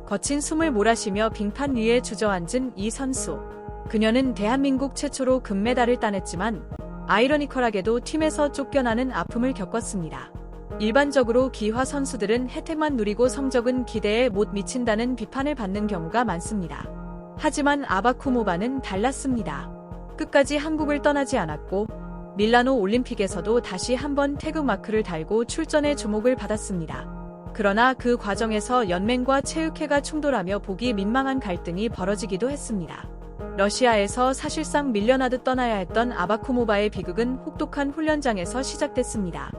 거친 숨을 몰아쉬며 빙판 위에 주저앉은 이 선수. 그녀는 대한민국 최초로 금메달을 따냈지만 아이러니컬하게도 팀에서 쫓겨나는 아픔을 겪었습니다. 일반적으로 기화 선수들은 혜택만 누리고 성적은 기대에 못 미친다는 비판을 받는 경우가 많습니다. 하지만 아바쿠모바는 달랐습니다. 끝까지 한국을 떠나지 않았고 밀라노 올림픽에서도 다시 한번 태극마크를 달고 출전에 주목을 받았습니다. 그러나 그 과정에서 연맹과 체육회가 충돌하며 보기 민망한 갈등이 벌어지기도 했습니다. 러시아에서 사실상 밀려나듯 떠나야 했던 아바쿠모바의 비극은 혹독한 훈련장에서 시작됐습니다.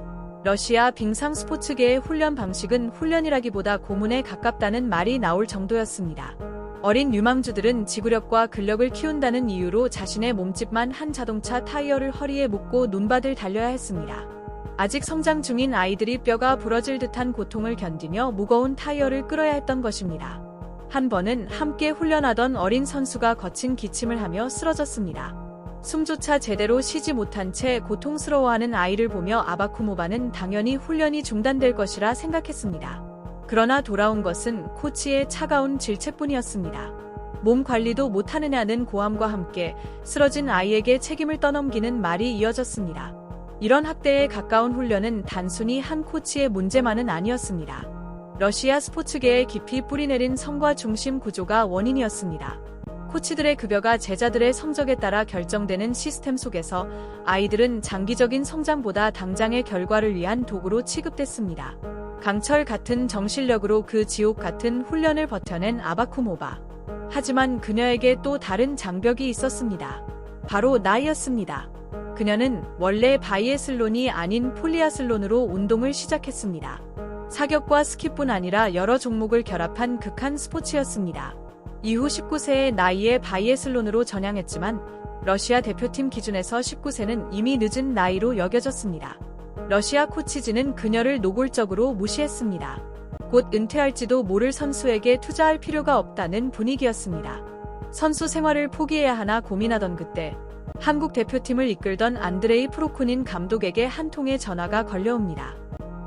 러시아 빙상 스포츠계의 훈련 방식은 훈련이라기보다 고문에 가깝다는 말이 나올 정도였습니다. 어린 유망주들은 지구력과 근력을 키운다는 이유로 자신의 몸집만 한 자동차 타이어를 허리에 묶고 눈밭을 달려야 했습니다. 아직 성장 중인 아이들이 뼈가 부러질 듯한 고통을 견디며 무거운 타이어를 끌어야 했던 것입니다. 한 번은 함께 훈련하던 어린 선수가 거친 기침을 하며 쓰러졌습니다. 숨조차 제대로 쉬지 못한 채 고통스러워하는 아이를 보며 아바쿠모바는 당연히 훈련이 중단될 것이라 생각했습니다. 그러나 돌아온 것은 코치의 차가운 질책뿐이었습니다. 몸 관리도 못하느냐는 고함과 함께 쓰러진 아이에게 책임을 떠넘기는 말이 이어졌습니다. 이런 학대에 가까운 훈련은 단순히 한 코치의 문제만은 아니었습니다. 러시아 스포츠계에 깊이 뿌리내린 성과 중심 구조가 원인이었습니다. 코치들의 급여가 제자들의 성적에 따라 결정되는 시스템 속에서 아이들은 장기적인 성장보다 당장의 결과를 위한 도구로 취급됐습니다. 강철 같은 정신력으로 그 지옥 같은 훈련을 버텨낸 아바쿠모바. 하지만 그녀에게 또 다른 장벽이 있었습니다. 바로 나이였습니다. 그녀는 원래 바이애슬론이 아닌 폴리아슬론으로 운동을 시작했습니다. 사격과 스키뿐 아니라 여러 종목을 결합한 극한 스포츠였습니다. 이후 19세의 나이에 바이애슬론으로 전향했지만 러시아 대표팀 기준에서 19세는 이미 늦은 나이로 여겨졌습니다. 러시아 코치진은 그녀를 노골적으로 무시했습니다. 곧 은퇴할지도 모를 선수에게 투자할 필요가 없다는 분위기였습니다. 선수 생활을 포기해야 하나 고민하던 그때 한국 대표팀을 이끌던 안드레이 프로코닌 감독에게 한 통의 전화가 걸려옵니다.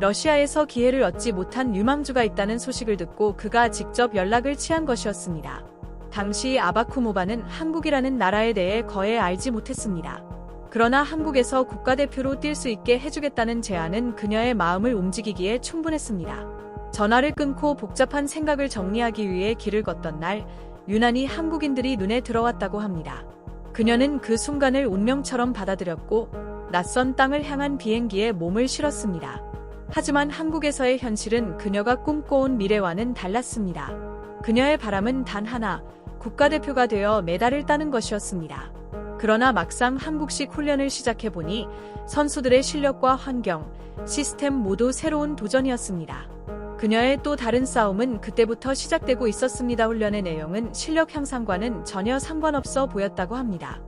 러시아에서 기회를 얻지 못한 유망주가 있다는 소식을 듣고 그가 직접 연락을 취한 것이었습니다. 당시 아바쿠모바는 한국이라는 나라에 대해 거의 알지 못했습니다. 그러나 한국에서 국가대표로 뛸 수 있게 해주겠다는 제안은 그녀의 마음을 움직이기에 충분했습니다. 전화를 끊고 복잡한 생각을 정리하기 위해 길을 걷던 날, 유난히 한국인들이 눈에 들어왔다고 합니다. 그녀는 그 순간을 운명처럼 받아들였고 낯선 땅을 향한 비행기에 몸을 실었습니다. 하지만 한국에서의 현실은 그녀가 꿈꿔온 미래와는 달랐습니다. 그녀의 바람은 단 하나, 국가대표가 되어 메달을 따는 것이었습니다. 그러나 막상 한국식 훈련을 시작해보니 선수들의 실력과 환경, 시스템 모두 새로운 도전이었습니다. 그녀의 또 다른 싸움은 그때부터 시작되고 있었습니다. 훈련의 내용은 실력 향상과는 전혀 상관없어 보였다고 합니다.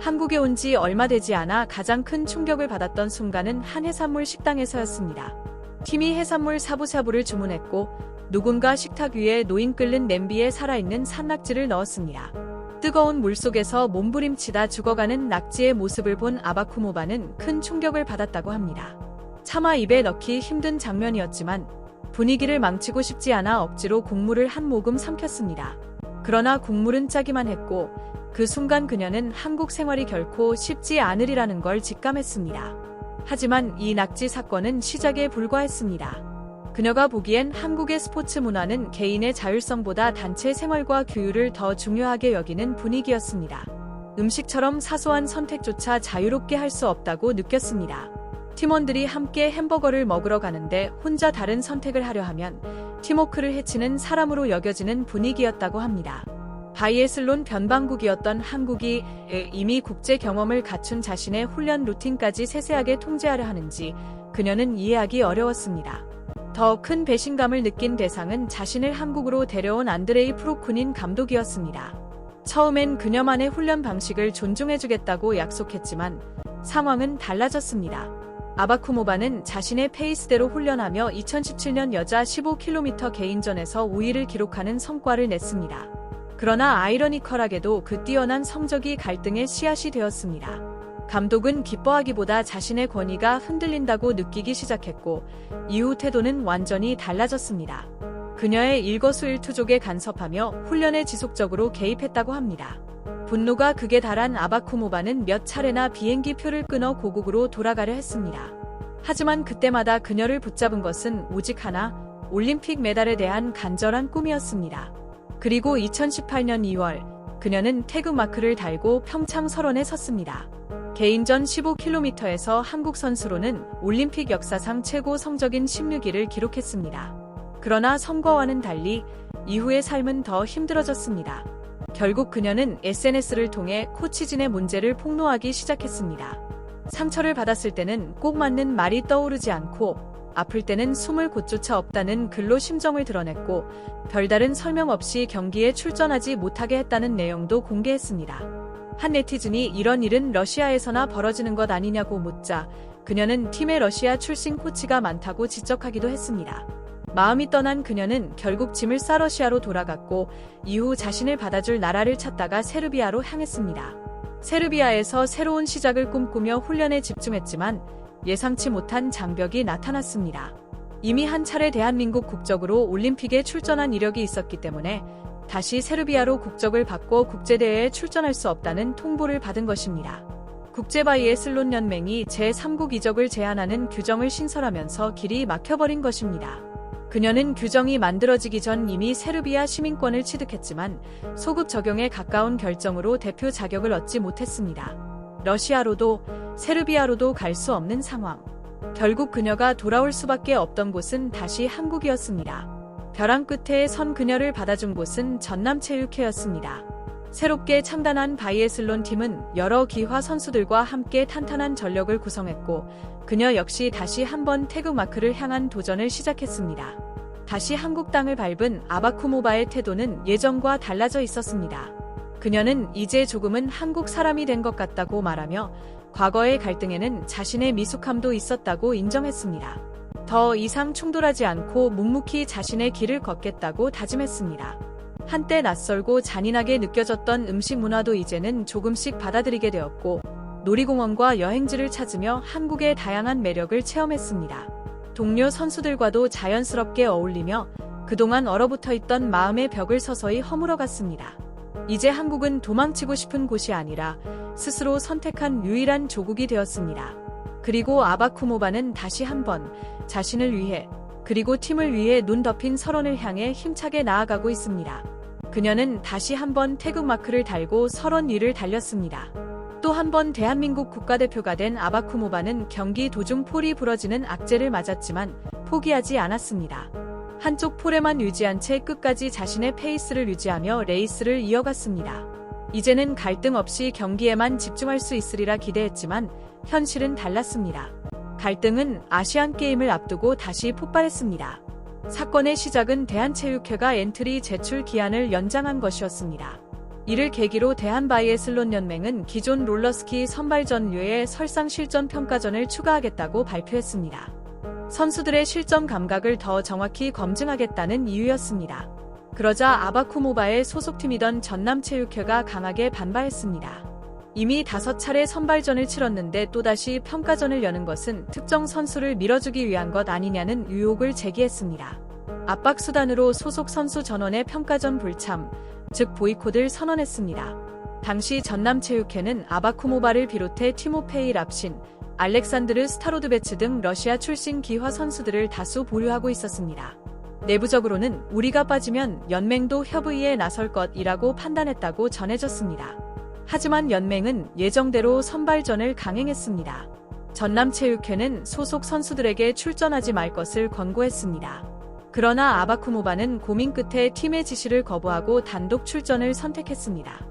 한국에 온 지 얼마 되지 않아 가장 큰 충격을 받았던 순간은 한 해산물 식당에서였습니다. 팀이 해산물 샤브샤브를 주문했고 누군가 식탁 위에 노인 끓는 냄비에 살아있는 산낙지를 넣었습니다. 뜨거운 물속에서 몸부림치다 죽어가는 낙지의 모습을 본 아바쿠모바는 큰 충격을 받았다고 합니다. 차마 입에 넣기 힘든 장면이었지만 분위기를 망치고 싶지 않아 억지로 국물을 한 모금 삼켰습니다. 그러나 국물은 짜기만 했고 그 순간 그녀는 한국 생활이 결코 쉽지 않으리라는 걸 직감했습니다. 하지만 이 낙지 사건은 시작에 불과했습니다. 그녀가 보기엔 한국의 스포츠 문화는 개인의 자율성보다 단체 생활과 규율을 더 중요하게 여기는 분위기였습니다. 음식처럼 사소한 선택조차 자유롭게 할 수 없다고 느꼈습니다. 팀원들이 함께 햄버거를 먹으러 가는데 혼자 다른 선택을 하려 하면 팀워크를 해치는 사람으로 여겨지는 분위기였다고 합니다. 바이애슬론 변방국이었던 한국이 이미 국제 경험을 갖춘 자신의 훈련 루틴까지 세세하게 통제하려 하는지 그녀는 이해하기 어려웠습니다. 더 큰 배신감을 느낀 대상은 자신을 한국으로 데려온 안드레이 프로쿠닌 감독이었습니다. 처음엔 그녀만의 훈련 방식을 존중해주겠다고 약속했지만 상황은 달라졌습니다. 아바쿠모바는 자신의 페이스대로 훈련하며 2017년 여자 15km 개인전에서 5위를 기록하는 성과를 냈습니다. 그러나 아이러니컬하게도 그 뛰어난 성적이 갈등의 씨앗이 되었습니다. 감독은 기뻐하기보다 자신의 권위가 흔들린다고 느끼기 시작했고 이후 태도는 완전히 달라졌습니다. 그녀의 일거수일투족에 간섭하며 훈련에 지속적으로 개입했다고 합니다. 분노가 극에 달한 아바쿠모바는 몇 차례나 비행기 표를 끊어 고국으로 돌아가려 했습니다. 하지만 그때마다 그녀를 붙잡은 것은 오직 하나, 올림픽 메달에 대한 간절한 꿈이었습니다. 그리고 2018년 2월, 그녀는 태극마크를 달고 평창 설원에 섰습니다. 개인전 15km에서 한국 선수로는 올림픽 역사상 최고 성적인 16위를 기록했습니다. 그러나 성과와는 달리 이후의 삶은 더 힘들어졌습니다. 결국 그녀는 SNS를 통해 코치진의 문제를 폭로하기 시작했습니다. 상처를 받았을 때는 꼭 맞는 말이 떠오르지 않고 아플 때는 숨을 곳조차 없다는 글로 심정을 드러냈고 별다른 설명 없이 경기에 출전하지 못하게 했다는 내용도 공개했습니다. 한 네티즌이 이런 일은 러시아에서나 벌어지는 것 아니냐고 묻자 그녀는 팀에 러시아 출신 코치가 많다고 지적하기도 했습니다. 마음이 떠난 그녀는 결국 짐을 싸 러시아로 돌아갔고 이후 자신을 받아줄 나라를 찾다가 세르비아로 향했습니다. 세르비아에서 새로운 시작을 꿈꾸며 훈련에 집중했지만 예상치 못한 장벽이 나타났습니다. 이미 한 차례 대한민국 국적으로 올림픽에 출전한 이력이 있었기 때문에 다시 세르비아로 국적을 바꿔 국제대회에 출전할 수 없다는 통보를 받은 것입니다. 국제바이애슬론 연맹이 제3국 이적을 제한하는 규정을 신설하면서 길이 막혀버린 것입니다. 그녀는 규정이 만들어지기 전 이미 세르비아 시민권을 취득했지만 소급 적용에 가까운 결정으로 대표 자격을 얻지 못했습니다. 러시아로도 세르비아로도 갈 수 없는 상황. 결국 그녀가 돌아올 수밖에 없던 곳은 다시 한국이었습니다. 벼랑 끝에 선 그녀를 받아준 곳은 전남체육회였습니다. 새롭게 창단한 바이애슬론 팀은 여러 기화 선수들과 함께 탄탄한 전력을 구성했고 그녀 역시 다시 한번 태극마크를 향한 도전을 시작했습니다. 다시 한국 땅을 밟은 아바쿠모바의 태도는 예전과 달라져 있었습니다. 그녀는 이제 조금은 한국 사람이 된 것 같다고 말하며 과거의 갈등에는 자신의 미숙함도 있었다고 인정했습니다. 더 이상 충돌하지 않고 묵묵히 자신의 길을 걷겠다고 다짐했습니다. 한때 낯설고 잔인하게 느껴졌던 음식 문화도 이제는 조금씩 받아들이게 되었고 놀이공원과 여행지를 찾으며 한국의 다양한 매력을 체험했습니다. 동료 선수들과도 자연스럽게 어울리며 그동안 얼어붙어 있던 마음의 벽을 서서히 허물어갔습니다. 이제 한국은 도망치고 싶은 곳이 아니라 스스로 선택한 유일한 조국이 되었습니다. 그리고 아바쿠모바는 다시 한번 자신을 위해 그리고 팀을 위해 눈 덮인 설원을 향해 힘차게 나아가고 있습니다. 그녀는 다시 한번 태극마크를 달고 설원 위를 달렸습니다. 또 한 번 대한민국 국가대표가 된 아바쿠모바는 경기 도중 폴이 부러지는 악재를 맞았지만 포기하지 않았습니다. 한쪽 폴에만 유지한 채 끝까지 자신의 페이스를 유지하며 레이스를 이어갔습니다. 이제는 갈등 없이 경기에만 집중할 수 있으리라 기대했지만 현실은 달랐습니다. 갈등은 아시안게임을 앞두고 다시 폭발했습니다. 사건의 시작은 대한체육회가 엔트리 제출 기한을 연장한 것이었습니다. 이를 계기로 대한바이애슬론 연맹은 기존 롤러스키 선발전 외에 설상 실전 평가전을 추가하겠다고 발표했습니다. 선수들의 실전 감각을 더 정확히 검증하겠다는 이유였습니다. 그러자 아바쿠모바의 소속팀이던 전남체육회가 강하게 반발했습니다. 이미 5차례 선발전을 치렀는데 또다시 평가전을 여는 것은 특정 선수를 밀어주기 위한 것 아니냐는 의혹을 제기했습니다. 압박수단으로 소속 선수 전원의 평가전 불참, 즉 보이콧을 선언했습니다. 당시 전남체육회는 아바쿠모바를 비롯해 티모페이 랍신, 알렉산드르 스타로드베츠 등 러시아 출신 기화 선수들을 다수 보유하고 있었습니다. 내부적으로는 우리가 빠지면 연맹도 협의에 나설 것이라고 판단했다고 전해졌습니다. 하지만 연맹은 예정대로 선발전을 강행했습니다. 전남체육회는 소속 선수들에게 출전하지 말 것을 권고했습니다. 그러나 아바쿠모바는 고민 끝에 팀의 지시를 거부하고 단독 출전을 선택했습니다.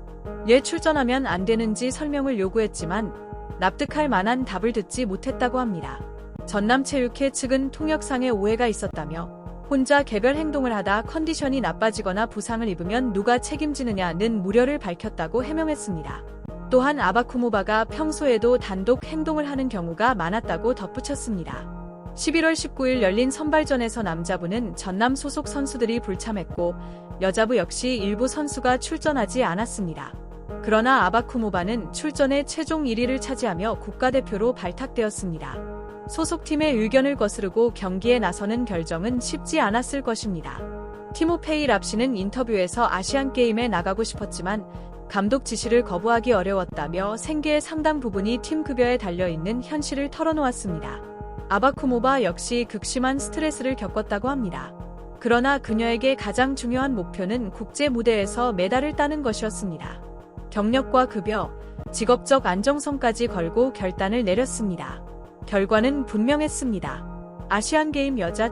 왜 출전하면 안 되는지 설명을 요구했지만 납득할 만한 답을 듣지 못했다고 합니다. 전남체육회 측은 통역상의 오해가 있었다며 혼자 개별 행동을 하다 컨디션이 나빠지거나 부상을 입으면 누가 책임지느냐는 우려를 밝혔다고 해명했습니다. 또한 아바쿠모바가 평소에도 단독 행동을 하는 경우가 많았다고 덧붙였습니다. 11월 19일 열린 선발전에서 남자부는 전남 소속 선수들이 불참했고 여자부 역시 일부 선수가 출전하지 않았습니다. 그러나 아바쿠모바는 출전에 최종 1위를 차지하며 국가대표로 발탁되었습니다. 소속팀의 의견을 거스르고 경기에 나서는 결정은 쉽지 않았을 것입니다. 티모페이 랍시는 인터뷰에서 아시안게임에 나가고 싶었지만 감독 지시를 거부하기 어려웠다며 생계의 상당 부분이 팀 급여에 달려있는 현실을 털어놓았습니다. 아바쿠모바 역시 극심한 스트레스를 겪었다고 합니다. 그러나 그녀에게 가장 중요한 목표는 국제 무대에서 메달을 따는 것이었습니다. 경력과 급여, 직업적 안정성까지 걸고 결단을 내렸습니다. 결과는 분명했습니다. 아시안게임 여자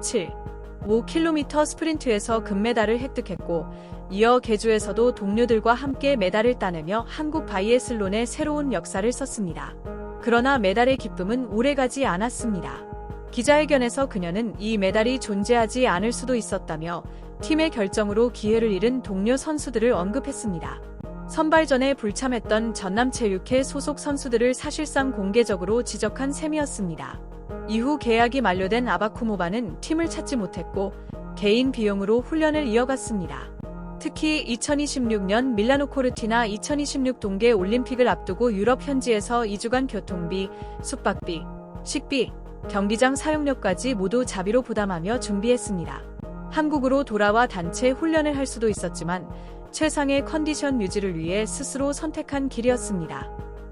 5km 스프린트에서 금메달을 획득했고 이어 계주에서도 동료들과 함께 메달을 따내며 한국 바이애슬론의 새로운 역사를 썼습니다. 그러나 메달의 기쁨은 오래가지 않았습니다. 기자회견에서 그녀는 이 메달이 존재하지 않을 수도 있었다며 팀의 결정으로 기회를 잃은 동료 선수들을 언급했습니다. 선발전에 불참했던 전남체육회 소속 선수들을 사실상 공개적으로 지적한 셈이었습니다. 이후 계약이 만료된 아바쿠모바는 팀을 찾지 못했고 개인 비용으로 훈련을 이어갔습니다. 특히 2026년 밀라노 코르티나 2026 동계 올림픽을 앞두고 유럽 현지에서 2주간 교통비, 숙박비, 식비, 경기장 사용료까지 모두 자비로 부담하며 준비했습니다. 한국으로 돌아와 단체 훈련을 할 수도 있었지만 최상의 컨디션 유지를 위해 스스로 선택한 길이었습니다.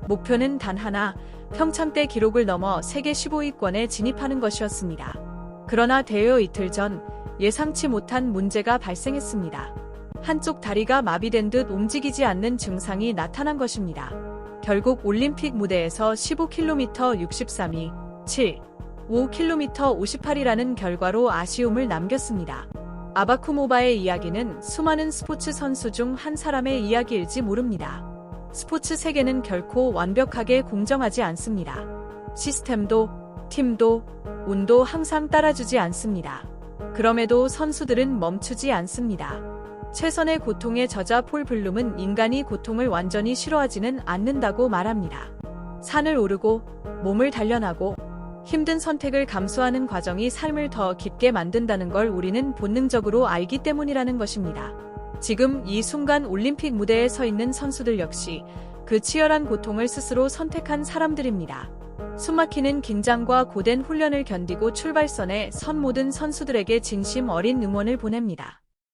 목표는 단 하나, 평창 때 기록을 넘어 세계 15위권에 진입하는 것이었습니다. 그러나 대회 이틀 전 예상치 못한 문제가 발생했습니다. 한쪽 다리가 마비된 듯 움직이지 않는 증상이 나타난 것입니다. 결국 올림픽 무대에서 15km 63위, 5km 58이라는 결과로 아쉬움을 남겼습니다. 아바쿠모바의 이야기는 수많은 스포츠 선수 중 한 사람의 이야기일지 모릅니다. 스포츠 세계는 결코 완벽하게 공정하지 않습니다. 시스템도, 팀도, 운도 항상 따라주지 않습니다. 그럼에도 선수들은 멈추지 않습니다. 최선의 고통의 저자 폴 블룸은 인간이 고통을 완전히 싫어하지는 않는다고 말합니다. 산을 오르고 몸을 단련하고 힘든 선택을 감수하는 과정이 삶을 더 깊게 만든다는 걸 우리는 본능적으로 알기 때문이라는 것입니다. 지금 이 순간 올림픽 무대에 서 있는 선수들 역시 그 치열한 고통을 스스로 선택한 사람들입니다. 숨막히는 긴장과 고된 훈련을 견디고 출발선에 선 모든 선수들에게 진심 어린 응원을 보냅니다.